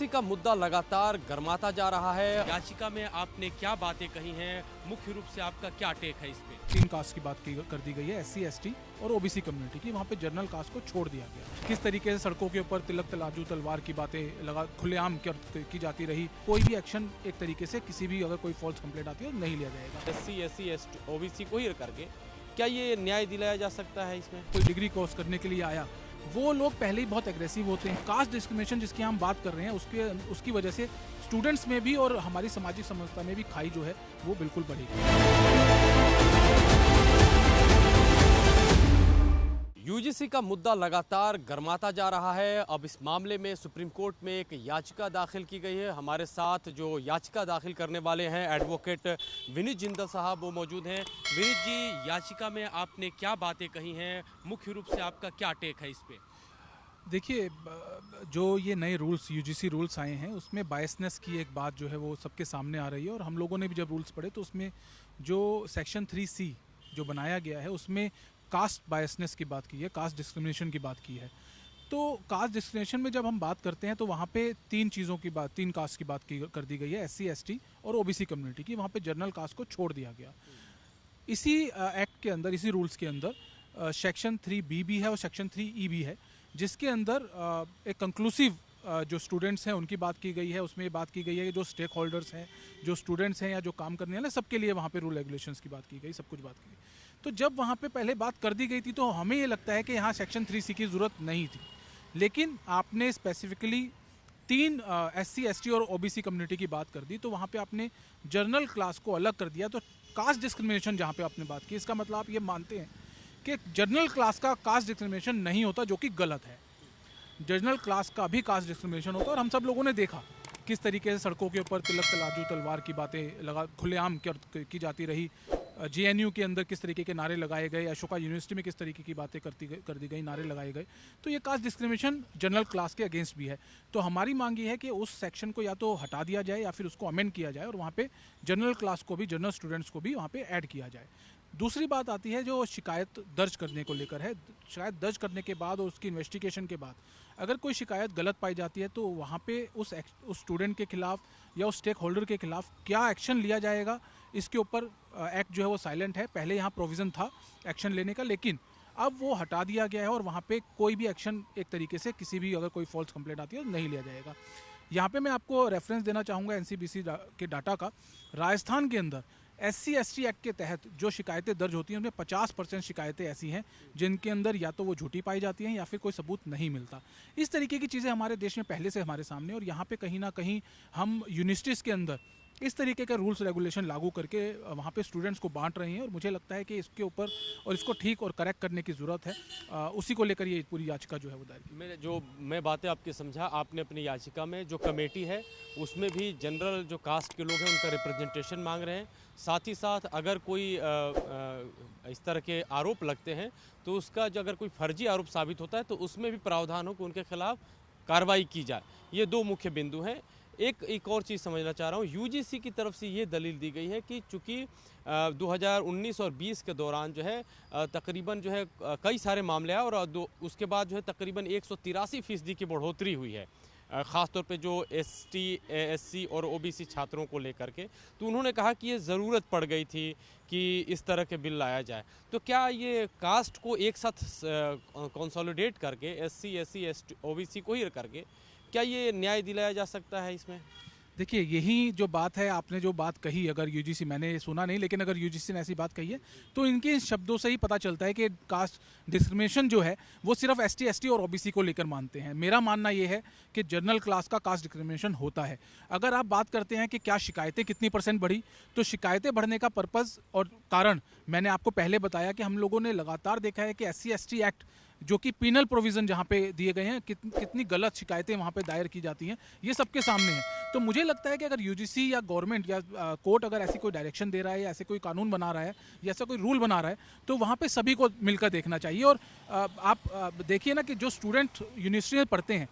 UGC का मुद्दा लगातार गर्माता जा रहा है। याचिका में आपने क्या बातें कही हैं, मुख्य रूप से आपका क्या टेक है इस पे? 3 कास्ट की बात कर दी गई है, SC ST और OBC कम्युनिटी की। वहाँ पे जनरल कास्ट को छोड़ दिया गया। किस तरीके से सड़कों के ऊपर तिलक तराजू तलवार की बातें लगा खुलेआम की जाती रही। कोई भी एक्शन एक तरीके से किसी भी अगर कोई फॉल्स कंप्लेंट आती है नहीं लिया जाएगा। SC SC ST OBC को ही करके क्या ये न्याय दिलाया जा सकता है इसमें? कोई डिग्री कोर्स करने के लिए आया, वो लोग पहले ही बहुत एग्रेसिव होते हैं। कास्ट डिस्क्रिमिनेशन जिसकी हम बात कर रहे हैं उसकी वजह से स्टूडेंट्स में भी और हमारी सामाजिक समझता में भी खाई जो है वो बिल्कुल बढ़ेगी। यूजीसी का मुद्दा लगातार गर्माता जा रहा है। अब इस मामले में सुप्रीम कोर्ट में एक याचिका दाखिल की गई है। हमारे साथ जो याचिका दाखिल करने वाले हैं एडवोकेट विनीत जिंदल साहब वो मौजूद हैं। विनीत जी, याचिका में आपने क्या बातें कही हैं, मुख्य रूप से आपका क्या टेक है इस पे? देखिए, जो ये नए रूल्स UGC रूल्स आए हैं उसमें बायसनेस की एक बात जो है वो सबके सामने आ रही है। और हम लोगों ने भी जब रूल्स पढ़े तो उसमें जो सेक्शन 3C जो बनाया गया है उसमें कास्ट बायसनेस की बात की है, कास्ट डिस्क्रिमिनेशन की बात की है। तो कास्ट डिस्क्रिमिनेशन में जब हम बात करते हैं तो वहाँ पे 3 कास्ट की बात कर दी गई है, SC ST और OBC कम्युनिटी की। वहाँ पे जनरल कास्ट को छोड़ दिया गया। इसी एक्ट के अंदर, इसी रूल्स के अंदर सेक्शन 3B भी है और सेक्शन 3E भी है, जिसके अंदर एक कंक्लूसिव जो स्टूडेंट्स हैं उनकी बात की गई है। उसमें ये बात की गई है कि जो स्टेक होल्डर्स हैं, जो स्टूडेंट्स हैं या जो काम करने वाले, सबके लिए वहाँ पे रूल रेगुलेशंस की बात की गई, सब कुछ बात की गई। तो जब वहाँ पे पहले बात कर दी गई थी तो हमें ये लगता है कि यहाँ सेक्शन 3C की ज़रूरत नहीं थी। लेकिन आपने स्पेसिफिकली 3 SC ST और OBC कम्युनिटी की बात कर दी, तो वहाँ पे आपने जनरल क्लास को अलग कर दिया। तो कास्ट डिस्क्रिमिनेशन जहाँ पे आपने बात की, इसका मतलब आप ये मानते हैं कि जनरल क्लास का कास्ट डिस्क्रिमिनेशन नहीं होता, जो कि गलत है। जनरल क्लास का भी कास्ट डिस्क्रिमिनेशन होता है। और हम सब लोगों ने देखा किस तरीके से सड़कों के ऊपर तिलक तराजू तलवार की बातें लगा खुलेआम की जाती रही। JNU के अंदर किस तरीके के नारे लगाए गए, अशोका यूनिवर्सिटी में किस तरीके की बातें कर दी गई, नारे लगाए गए। तो ये कास्ट डिस्क्रिमिनेशन जनरल क्लास के अगेंस्ट भी है। तो हमारी मांग ये है कि उस सेक्शन को या तो हटा दिया जाए या फिर उसको अमेंड किया जाए और वहाँ पे जनरल क्लास को भी, जनरल स्टूडेंट्स को भी वहाँ पे ऐड किया जाए। दूसरी बात आती है जो शिकायत दर्ज करने को लेकर है। शिकायत दर्ज करने के बाद और उसकी इन्वेस्टिगेशन के बाद अगर कोई शिकायत गलत पाई जाती है तो वहाँ पे उस स्टूडेंट के खिलाफ या उस स्टेक होल्डर के खिलाफ क्या एक्शन लिया जाएगा, इसके ऊपर एक्ट जो है वो साइलेंट है। पहले यहाँ प्रोविज़न था एक्शन लेने का, लेकिन अब वो हटा दिया गया है और वहाँ पे कोई भी एक्शन एक तरीके से किसी भी अगर कोई फॉल्स कंप्लेंट आती है तो नहीं लिया जाएगा। यहाँ पे मैं आपको रेफरेंस देना चाहूँगा NCBC के डाटा का। राजस्थान के अंदर SC ST एक्ट के तहत जो शिकायतें दर्ज होती हैं उनमें 50% शिकायतें ऐसी हैं जिनके अंदर या तो वो झूठी पाई जाती हैं या फिर कोई सबूत नहीं मिलता। इस तरीके की चीज़ें हमारे देश में पहले से हमारे सामने, और यहाँ पे कहीं ना कहीं हम यूनिवर्सिटीज़ के अंदर इस तरीके का रूल्स रेगुलेशन लागू करके वहाँ पे स्टूडेंट्स को बांट रहे हैं। और मुझे लगता है कि इसके ऊपर और इसको ठीक और करेक्ट करने की ज़रूरत है। उसी को लेकर ये पूरी याचिका जो है वो दायर। मैं बातें आपकी समझा, आपने अपनी याचिका में जो कमेटी है उसमें भी जनरल जो कास्ट के लोग हैं उनका रिप्रेजेंटेशन मांग रहे हैं। साथ ही साथ अगर कोई इस तरह के आरोप लगते हैं तो उसका जो अगर कोई फर्जी आरोप साबित होता है तो उसमें भी प्रावधान हो कि उनके खिलाफ कार्रवाई की जाए। ये 2 मुख्य बिंदु हैं। एक और चीज़ समझना चाह रहा हूँ, UGC की तरफ से ये दलील दी गई है कि चूँकि 2019 और 20 के दौरान जो है तकरीबन जो है कई सारे मामले आए और उसके बाद जो है तकरीबन 183% की बढ़ोतरी हुई है, ख़ासतौर पे जो ST SC और OBC छात्रों को लेकर के। तो उन्होंने कहा कि ये ज़रूरत पड़ गई थी कि इस तरह के बिल लाया जाए। तो क्या ये कास्ट को एक साथ कंसोलिडेट करके SC SC ST OBC को ही करके क्या ये न्याय दिलाया जा सकता है इसमें? देखिए, यही जो बात है, आपने जो बात कही, अगर UGC, मैंने सुना नहीं लेकिन अगर UGC ने ऐसी बात कही है तो इनके शब्दों से ही पता चलता है कि कास्ट डिस्क्रिमिनेशन जो है वो सिर्फ ST ST और OBC को लेकर मानते हैं। मेरा मानना ये है कि जनरल क्लास का कास्ट डिस्क्रिमिनेशन होता है। अगर आप बात करते हैं कि क्या शिकायतें कितनी % बढ़ी, तो शिकायतें बढ़ने का पर्पज़ और कारण मैंने आपको पहले बताया कि हम लोगों ने लगातार देखा है कि SC ST एक्ट जो कि पीनल प्रोविज़न जहाँ पे दिए गए हैं, कितनी गलत शिकायतें वहाँ पे दायर की जाती हैं, ये सबके सामने है। तो मुझे लगता है कि अगर UGC या गवर्नमेंट या कोर्ट अगर ऐसी कोई डायरेक्शन दे रहा है या ऐसे कोई कानून बना रहा है या ऐसा कोई रूल बना रहा है तो वहाँ पे सभी को मिलकर देखना चाहिए। और आप देखिए ना कि जो स्टूडेंट यूनिवर्सिटी में पढ़ते हैं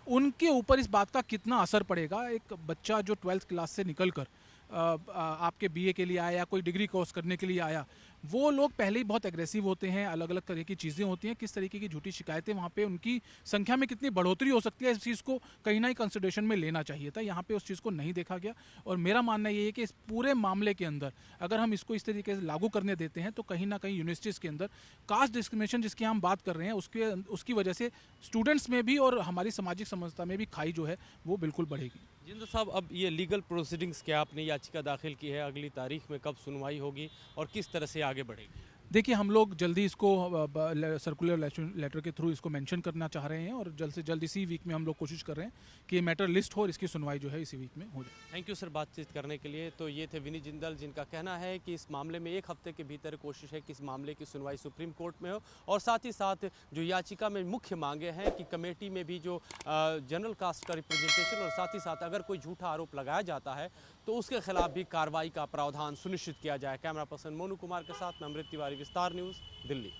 उनके ऊपर इस बात का कितना असर पड़ेगा। एक बच्चा जो 12th क्लास से निकल कर आपके BA के लिए आया या कोई डिग्री कोर्स करने के लिए आया, वो लोग पहले ही बहुत एग्रेसिव होते हैं, अलग अलग तरह की चीज़ें होती हैं, किस तरीके की झूठी शिकायतें वहाँ पे उनकी संख्या में कितनी बढ़ोतरी हो सकती है, इस चीज़ को कहीं ना कहीं कंसिडरेशन में लेना चाहिए था। यहाँ पे उस चीज़ को नहीं देखा गया और मेरा मानना ये है कि इस पूरे मामले के अंदर अगर हम इसको इस तरीके से लागू करने देते हैं तो कहीं ना कहीं यूनिवर्सिटीज़ के अंदर कास्ट डिस्क्रिमिनेशन जिसकी हम बात कर रहे हैं उसकी वजह से स्टूडेंट्स में भी और हमारी सामाजिक समझता में भी खाई जो है वो बिल्कुल बढ़ेगी। जिंदर साहब, अब ये लीगल प्रोसीडिंग्स क्या आपने याचिका दाखिल की है, अगली तारीख में कब सुनवाई होगी और किस तरह से आगे बढ़ेगी? देखिए, हम लोग जल्दी इसको सर्कुलर लेटर के थ्रू इसको मेंशन करना चाह रहे हैं और जल्द से जल्द इसी वीक में हम लोग कोशिश कर रहे हैं कि ये मैटर लिस्ट हो और इसकी सुनवाई जो है इसी वीक में हो जाए। थैंक यू सर बातचीत करने के लिए। तो ये थे विनीत जिंदल, जिनका कहना है कि इस मामले में 1 हफ्ते के भीतर कोशिश है कि इस मामले की सुनवाई सुप्रीम कोर्ट में हो और साथ ही साथ जो याचिका में मुख्य मांगे हैं कि कमेटी में भी जो जनरल कास्ट का रिप्रेजेंटेशन और साथ ही साथ अगर कोई झूठा आरोप लगाया जाता है तो उसके खिलाफ भी कार्रवाई का प्रावधान सुनिश्चित किया जाए। कैमरा पर्सन मोनू कुमार के साथ मैं अमृत तिवारी, विस्तार न्यूज़, दिल्ली।